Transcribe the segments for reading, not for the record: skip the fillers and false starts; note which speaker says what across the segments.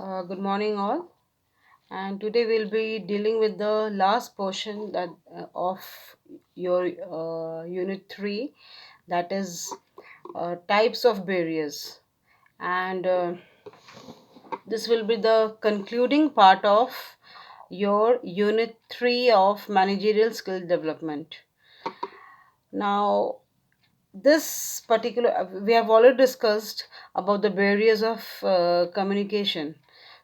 Speaker 1: Good morning, all. And today we'll be dealing with the last portion that of your Unit 3, that is types of barriers. And this will be the concluding part of your Unit 3 of Managerial Skill Development. Now, this particular we have already discussed about the barriers of communication.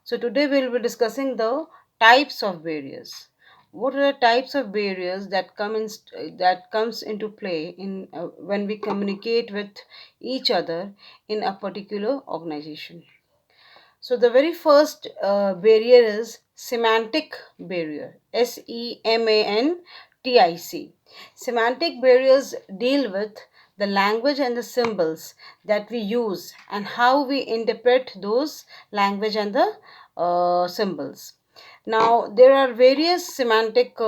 Speaker 1: So today we'll be discussing the types of barriers. What are the types of barriers that comes into play in when we communicate with each other in a particular organization? So the very first barrier is semantic barrier. SEMANTIC. Semantic barriers deal with the language and the symbols that we use and how we interpret those language and the symbols. Now there are various semantic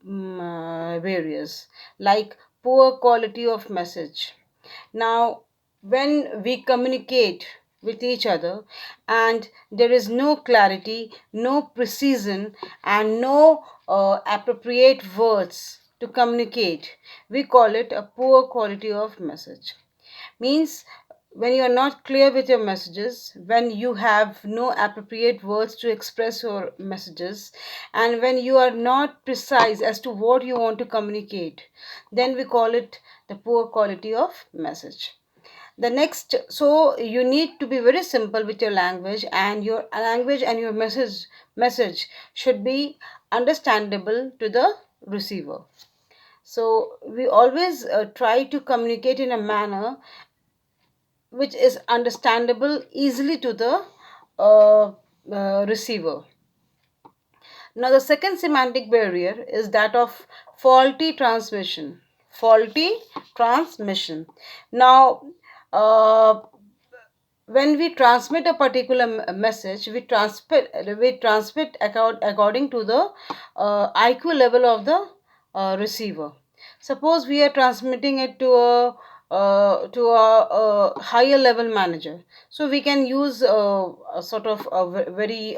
Speaker 1: barriers like poor quality of message. Now, when we communicate with each other and there is no clarity, no precision, and no appropriate words to communicate, we call it a poor quality of message. Means when you are not clear with your messages, when you have no appropriate words to express your messages, and when you are not precise as to what you want to communicate, then we call it the poor quality of message. The next, so you need to be very simple with your language and your message should be understandable to the receiver. So we always try to communicate in a manner which is understandable easily to the receiver. Now, the second semantic barrier is that of faulty transmission. Faulty transmission. Now, uh, when we transmit a particular message, we transmit according to the IQ level of the receiver. Suppose we are transmitting it to a higher level manager, so we can use a sort of a very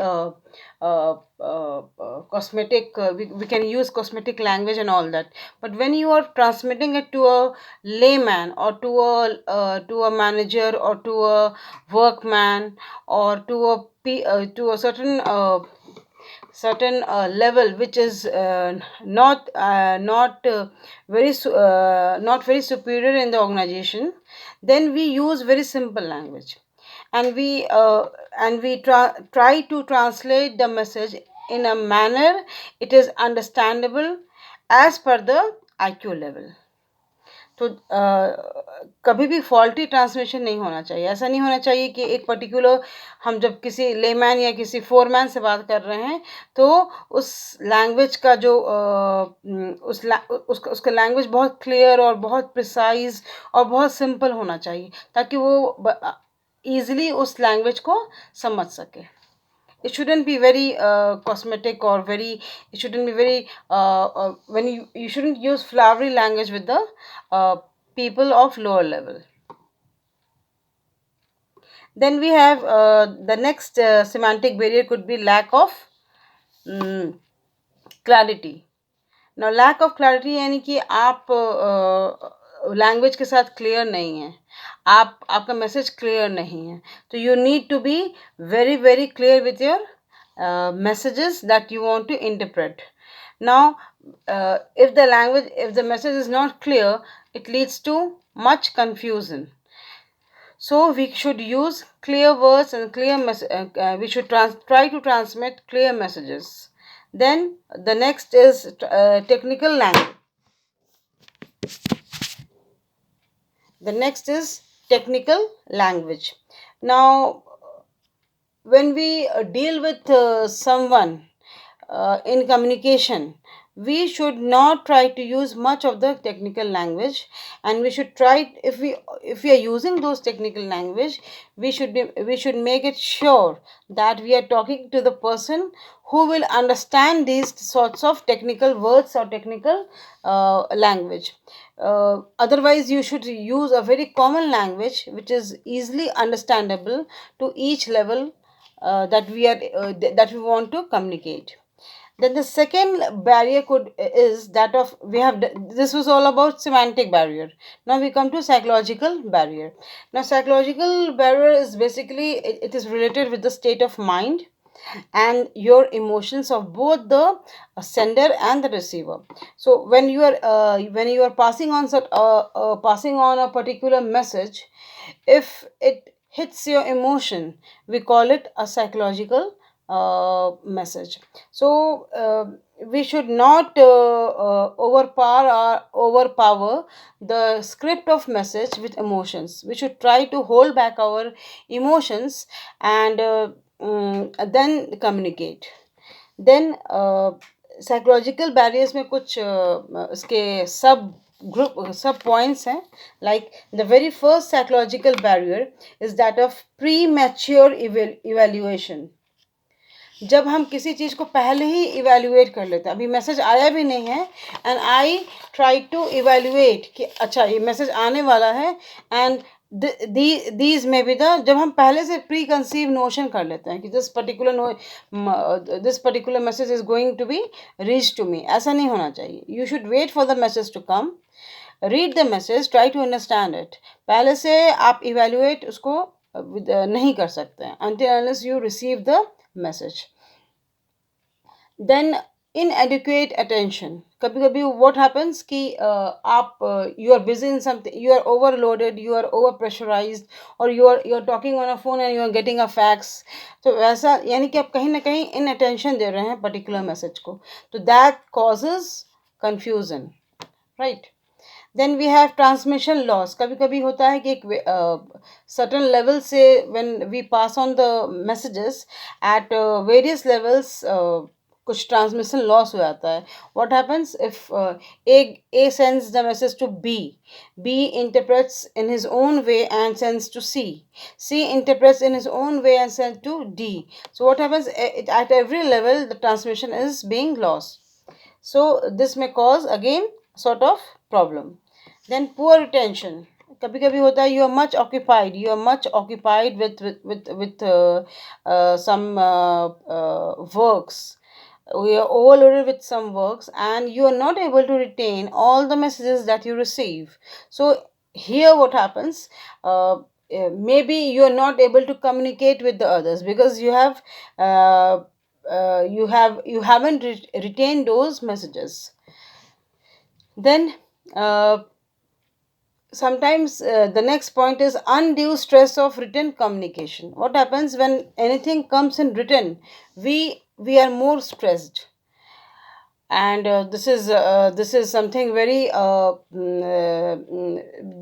Speaker 1: cosmetic. We can use cosmetic language and all that. But when you are transmitting it to a layman or to a manager or to a workman or to a certain level which is not very superior in the organization, then we use very simple language, and we try to translate the message in a manner it is understandable as per the IQ level. तो कभी भी faulty transmission नहीं होना चाहिए. ऐसा नहीं होना चाहिए कि एक पर्टिकुलर, हम जब किसी लेमैन या किसी फोरमैन से बात कर रहे हैं तो उस लैंग्वेज का जो उसका लैंग्वेज बहुत क्लियर और बहुत प्रिसाइज और बहुत सिंपल होना चाहिए ताकि वो ईजिली उस लैंग्वेज को समझ सके. It shouldn't be very cosmetic or very, it shouldn't be very when you shouldn't use flowery language with the people of lower level. Then we have the next semantic barrier could be lack of clarity. Now lack of clarity यानी कि आप language के साथ clear नहीं है, आपका message clear नहीं है, तो you need to be very very clear with your messages that you want to interpret. Now, if the message is not clear, it leads to much confusion. So we should use clear words and we should try to transmit clear messages. Then the next is technical language. The next is technical language. Now, when we deal with someone in communication, we should not try to use much of the technical language, and we should try, if we are using those technical language, we should make it sure that we are talking to the person who will understand these sorts of technical words or technical language. Otherwise, you should use a very common language which is easily understandable to each level that we want to communicate. Then the second barrier could is that of we have this was all about semantic barrier. Now we come to psychological barrier. Now psychological barrier is basically it is related with the state of mind and your emotions of both the sender and the receiver. So when you are passing on a particular message, if it hits your emotion, we call it a psychological message. So we should not overpower the script of message with emotions. We should try to hold back our emotions and then communicate. Then psychological barriers में कुछ इसके सब points हैं. Like the very first psychological barrier is that of pre mature evaluation. जब हम किसी चीज़ को पहले ही इवेल्युएट कर लेते हैं, अभी मैसेज आया भी नहीं है and I try to evaluate कि अच्छा ये मैसेज आने वाला है and these may be the जब हम पहले से प्री कंसीव नोशन कर लेते हैं कि this particular message is going to be reach to me. ऐसा नहीं होना चाहिए. You should wait for the message to come, read the message, try to understand it. पहले से आप इवेल्युएट उसको नहीं कर सकते हैं until unless you receive the message. Then inadequate attention. कभी कभी what happens कि आप you are busy in something, you are overloaded, you are over pressurized, or you are talking on a phone and you are getting a fax. तो वैसा यानी कि आप कहीं ना कहीं inattention दे रहे हैं particular message को, तो that causes confusion, right? Then we have transmission loss. कभी कभी होता है कि एक सर्टन लेवल से when we pass on the messages at various levels कुछ ट्रांसमिशन लॉस हो जाता है. What happens if A sends the message to B interprets in his own way and sends to C interprets in his own way and send to D. So what happens at every level the transmission is being lost. So this may cause again sort of problem. Then poor retention. कभी कभी होता है you are much occupied with some works. We are overloaded with some works and you are not able to retain all the messages that you receive. So here what happens, maybe you are not able to communicate with the others because you haven't retained those messages. Then sometimes the next point is undue stress of written communication. What happens when anything comes in written, we are more stressed, and this is something very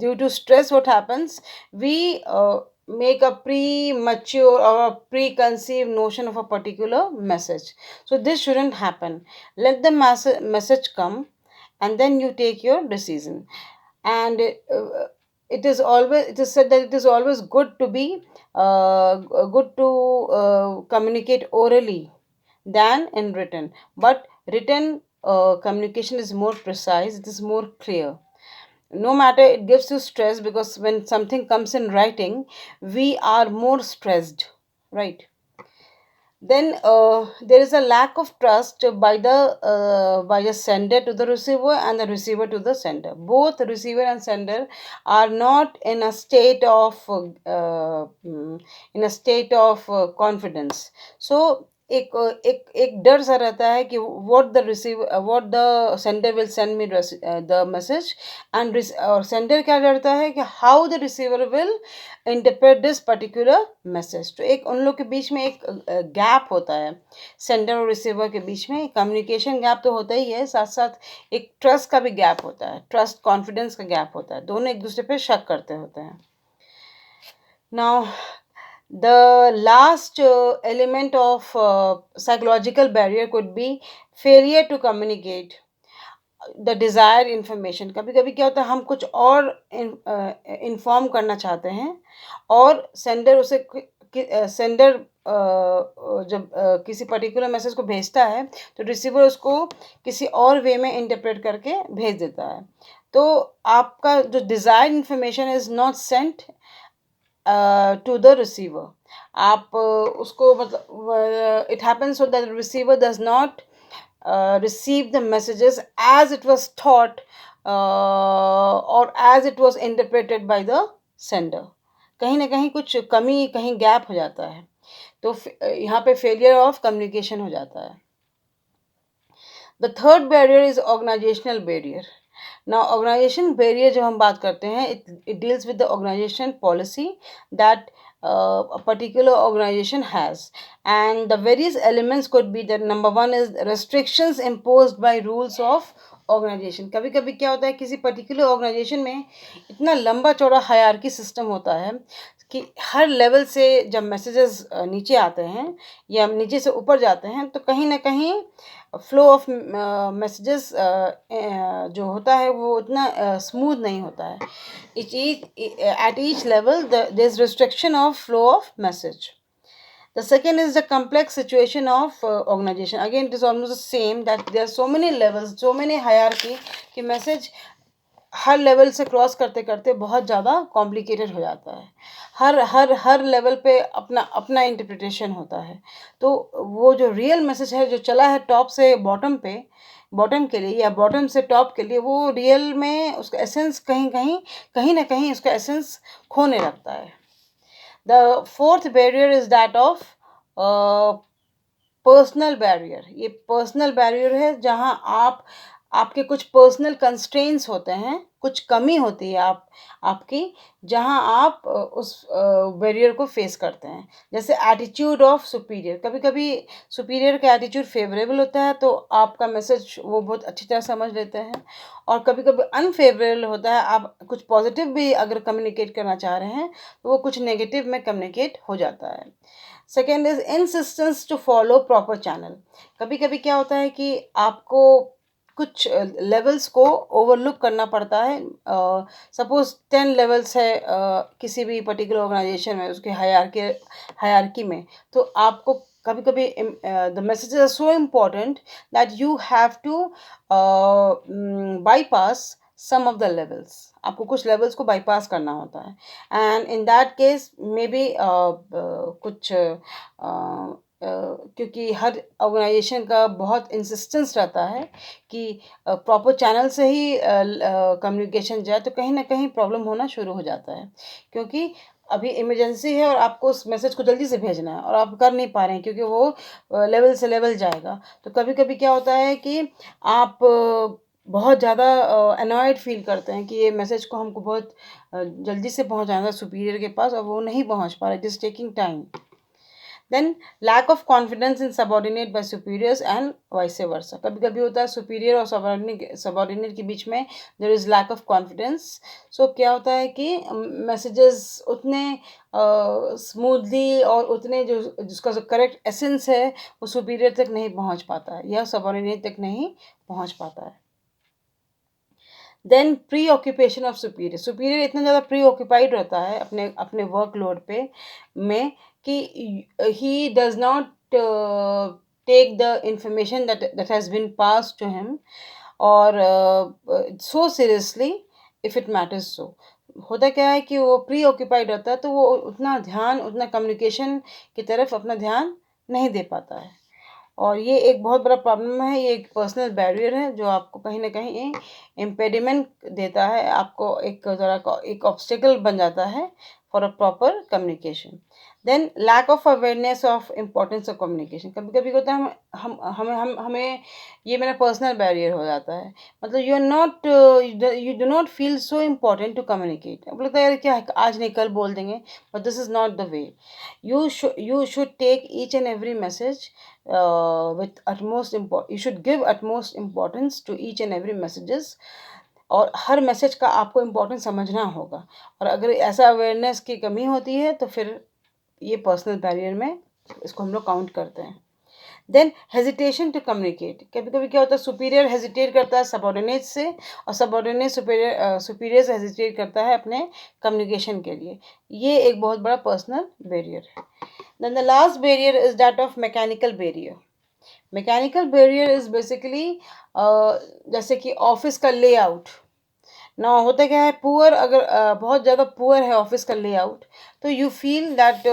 Speaker 1: due to stress. What happens, we make a premature or a preconceived notion of a particular message. So this shouldn't happen. Let the message come and then you take your decision. And it is said that it is always good to be good to communicate orally than in written, but written communication is more precise, it is more clear. No matter, it gives you stress because when something comes in writing we are more stressed, right? Then there is a lack of trust by the sender to the receiver and the receiver to the sender. Both the receiver and sender are not in a state of confidence. So एक डर सा रहता है कि what the sender will send me the message, and और sender क्या डरता है कि how the receiver will interpret this particular message. तो एक उन लोग के बीच में एक गैप होता है, सेंडर और रिसीवर के बीच में कम्युनिकेशन गैप तो होता ही है, साथ साथ एक ट्रस्ट का भी गैप होता है, ट्रस्ट कॉन्फिडेंस का गैप होता है, दोनों एक दूसरे पे शक करते होते हैं. Now the last element of psychological barrier could be failure to communicate the desired information. कभी कभी क्या होता है, हम कुछ और इन्फॉर्म करना चाहते हैं और सेंडर जब किसी पर्टिकुलर मैसेज को भेजता है तो रिसीवर उसको किसी और वे में इंटरप्रेट करके भेज देता है. तो आपका जो desired information is not sent to the receiver. आप उसको मतलब it happens so that receiver does not receive the messages as it was taught or as it was interpreted by the sender. कहीं ना कहीं कुछ कमी, कहीं गैप हो जाता है, तो यहाँ पे फेलियर ऑफ कम्युनिकेशन हो जाता है. The third barrier is organizational barrier. Now organization barrier जब हम बात करते हैं, it deals with the organization policy that a particular organization has, and the various elements could be that number one is restrictions imposed by rules of organization. कभी कभी क्या होता है, किसी पर्टिकुलर ऑर्गेनाइजेशन में इतना लंबा चौड़ा हायरार्की सिस्टम होता है कि हर लेवल से जब मैसेजेस नीचे आते हैं या नीचे से ऊपर जाते हैं, तो कहीं ना कहीं फ्लो ऑफ मैसेजेस जो होता है वो उतना स्मूथ नहीं होता है. At each level there is restriction of flow of message. The second is the complex situation of organization. Again, it is almost the same, that there are so many levels, so many hierarchy कि message हर level से cross करते करते बहुत ज़्यादा complicated हो जाता है. हर level पे अपना अपना इंटरप्रिटेशन होता है. तो वो जो रियल मैसेज है जो चला है टॉप से बॉटम पे, बॉटम के लिए या बॉटम से टॉप के लिए, वो रियल में उसका एसेंस कहीं ना कहीं उसका एसेंस खोने लगता है. The fourth barrier is that of personal barrier. ये पर्सनल बैरियर है जहाँ आपके कुछ पर्सनल कंस्ट्रेंट्स होते हैं, कुछ कमी होती है आपकी, जहाँ आप उस बैरियर को फेस करते हैं. जैसे एटीट्यूड ऑफ सुपीरियर. कभी कभी सुपीरियर का एटीट्यूड फेवरेबल होता है तो आपका मैसेज वो बहुत अच्छी तरह समझ लेते हैं, और कभी कभी अनफेवरेबल होता है. आप कुछ पॉजिटिव भी अगर कम्युनिकेट करना चाह रहे हैं तो वो कुछ नेगेटिव में कम्युनिकेट हो जाता है. Second is insistence to follow proper channel. कभी कभी क्या होता है कि आपको कुछ लेवल्स को ओवरलुक करना पड़ता है. सपोज 10 लेवल्स है किसी भी पर्टिकुलर ऑर्गेनाइजेशन में, उसके हायरार्की में, तो आपको कभी कभी the messages are so important that you have to bypass some of the levels. आपको कुछ लेवल्स को बाईपास करना होता है, and in that case maybe कुछ क्योंकि हर ऑर्गेनाइजेशन का बहुत इंसिस्टेंस रहता है कि प्रॉपर चैनल से ही कम्युनिकेशन जाए, तो कहीं ना कहीं प्रॉब्लम होना शुरू हो जाता है. क्योंकि अभी इमरजेंसी है और आपको उस मैसेज को जल्दी से भेजना है और आप कर नहीं पा रहे हैं क्योंकि वो लेवल से लेवल जाएगा. तो कभी कभी क्या होता है कि आप बहुत ज़्यादा अनॉयड फील करते हैं कि ये मैसेज को हमको बहुत जल्दी से पहुंचाना है सुपीरियर के पास और वो नहीं पहुंच पा रहा. It is taking time. Then lack of confidence in subordinate by superiors and vice versa. कभी कभी होता है सुपीरियर और सबॉर्डिनेट के बीच में there is lack of confidence. So क्या होता है कि मैसेजेस उतने स्मूथली और उतने जिसका जो करेक्ट एसेंस है वो सुपीरियर तक नहीं पहुंच पाता है या सबॉर्डिनेट तक नहीं पहुंच पाता है. Then preoccupation of superior. Superior इतना ज़्यादा प्री ऑक्यूपाइड रहता है अपने अपने वर्कलोड पे में कि he does not take the information that has been pass to him और so seriously if it matters. So होता क्या है कि वो प्री ऑक्यूपाइड रहता है तो वो उतना ध्यान, उतना कम्युनिकेशन की तरफ अपना ध्यान नहीं दे पाता है. और ये एक बहुत बड़ा प्रॉब्लम है. ये एक पर्सनल बैरियर है जो आपको कहीं ना कहीं इम्पेडिमेंट देता है, आपको एक तरह का एक ऑब्स्टिकल बन जाता है for a proper communication. Then lack of awareness of importance of communication. कभी कभी होता है हमें ये मेरा पर्सनल बैरियर हो जाता है. मतलब you do not feel so important to communicate. अब लगता है यार क्या आज नहीं कल बोल देंगे, but this is not the way. you should take each and every message with utmost you should give utmost importance to each and every messages. और हर मैसेज का आपको इम्पोर्टेंस समझना होगा. और अगर ऐसा अवेयरनेस की कमी होती है तो फिर ये पर्सनल बैरियर में इसको हम लोग काउंट करते हैं. Then hesitation to communicate. कभी कभी क्या होता है सुपीरियर हेजिटेट करता है सबॉर्डिनेट से और सबॉर्डिनेट सुपीरियर से हेजिटेट करता है अपने कम्युनिकेशन के लिए. ये एक बहुत बड़ा पर्सनल बैरियर है. Then the last barrier is that of mechanical barrier. Mechanical barrier is basically जैसे कि ऑफिस का लेआउट. ना होता क्या है, पुअर अगर बहुत ज़्यादा पुअर है ऑफिस का लेआउट, तो you feel that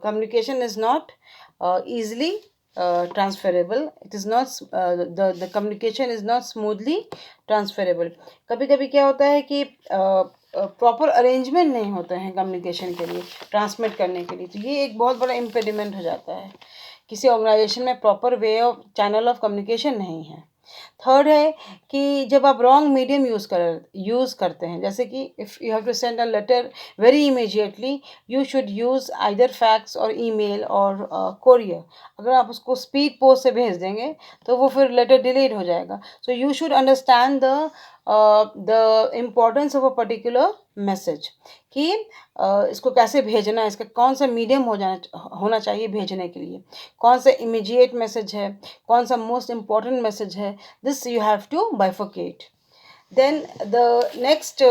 Speaker 1: communication is not easily transferable. It is not the communication is not smoothly transferable. कभी कभी क्या होता है कि प्रॉपर अरेंजमेंट नहीं होते हैं कम्युनिकेशन के लिए, ट्रांसमिट करने के लिए, तो ये एक बहुत बड़ा इम्पेडिमेंट हो जाता है. किसी ऑर्गेनाइजेशन में proper way of channel of communication नहीं है. थर्ड है कि जब आप रॉन्ग मीडियम यूज़ करते हैं, जैसे कि if you have to send a letter very immediately, you should use either fax or email or courier. अगर आप उसको स्पीड पोस्ट से भेज देंगे तो वो फिर लेटर डिलीट हो जाएगा. So you should understand the importance of a particular message, कि इसको कैसे भेजना है, इसका कौन सा मीडियम होना चाहिए भेजने के लिए, कौन सा इमीडिएट मैसेज है, कौन सा मोस्ट इम्पॉर्टेंट मैसेज है. This you have to bifurcate. Then the next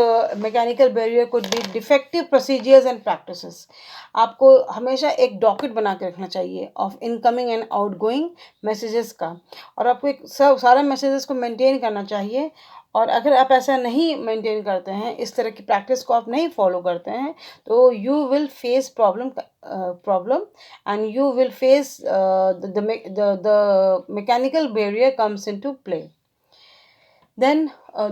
Speaker 1: mechanical barrier could be defective procedures and practices. आपको हमेशा एक डॉकेट बना के रखना चाहिए of incoming and outgoing messages का, और आपको एक सब सारे मैसेजेस को मेंटेन करना चाहिए. और अगर आप ऐसा नहीं मेंटेन करते हैं, इस तरह की प्रैक्टिस को आप नहीं फॉलो करते हैं, तो you will face problem and you will face the mechanical barrier comes into play. Then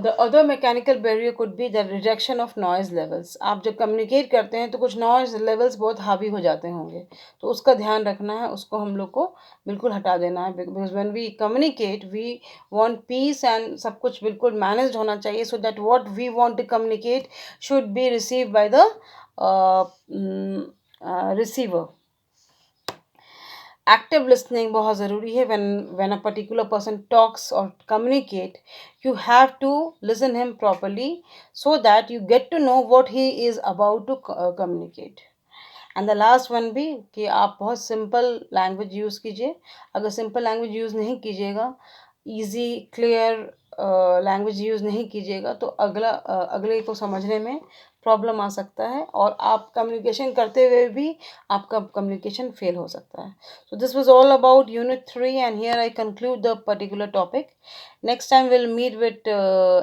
Speaker 1: the other mechanical barrier could be the rejection of noise levels. आप जब communicate करते हैं तो कुछ noise levels बहुत हावी हो जाते होंगे, तो उसका ध्यान रखना है, उसको हम लोग को बिल्कुल हटा देना है. Because when we communicate, we want peace and सब कुछ बिल्कुल managed होना चाहिए, so that what we want to communicate should be received by the receiver. Active listening बहुत ज़रूरी है. When a particular person talks or communicate, you have to listen him properly, so that you get to know what he is about to communicate. And the last one भी कि आप बहुत simple language use कीजिए. अगर simple language use नहीं कीजिएगा, easy clear language use नहीं कीजिएगा, तो अगले को समझने में प्रॉब्लम आ सकता है, और आप कम्युनिकेशन करते हुए भी आपका कम्युनिकेशन फेल हो सकता है. So this was all about unit 3, and here I conclude the particular topic. Next time will meet with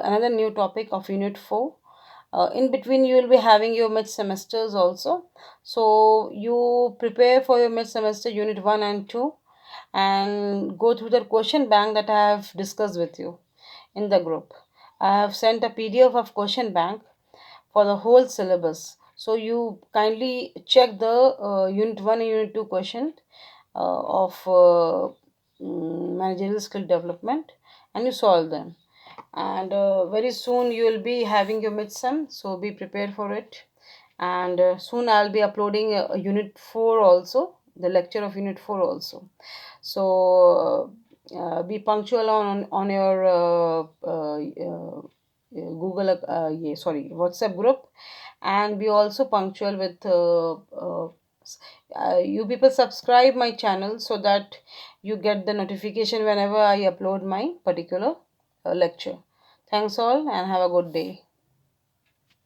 Speaker 1: another new topic of unit 4. In between you will be having your mid semesters also, so you prepare for your mid semester unit 1 and 2, and go through the question bank that I have discussed with you in the group. I have sent a PDF of question bank for the whole syllabus, so you kindly check the unit 1 and unit 2 question of managerial skill development, and you solve them. And very soon you will be having your midsem, so be prepared for it. And soon I'll be uploading unit 4 also, the lecture of unit 4 also. So be punctual on your google WhatsApp group, and be also punctual with you people subscribe my channel, so that you get the notification whenever I upload my particular lecture. Thanks all, and have a good day.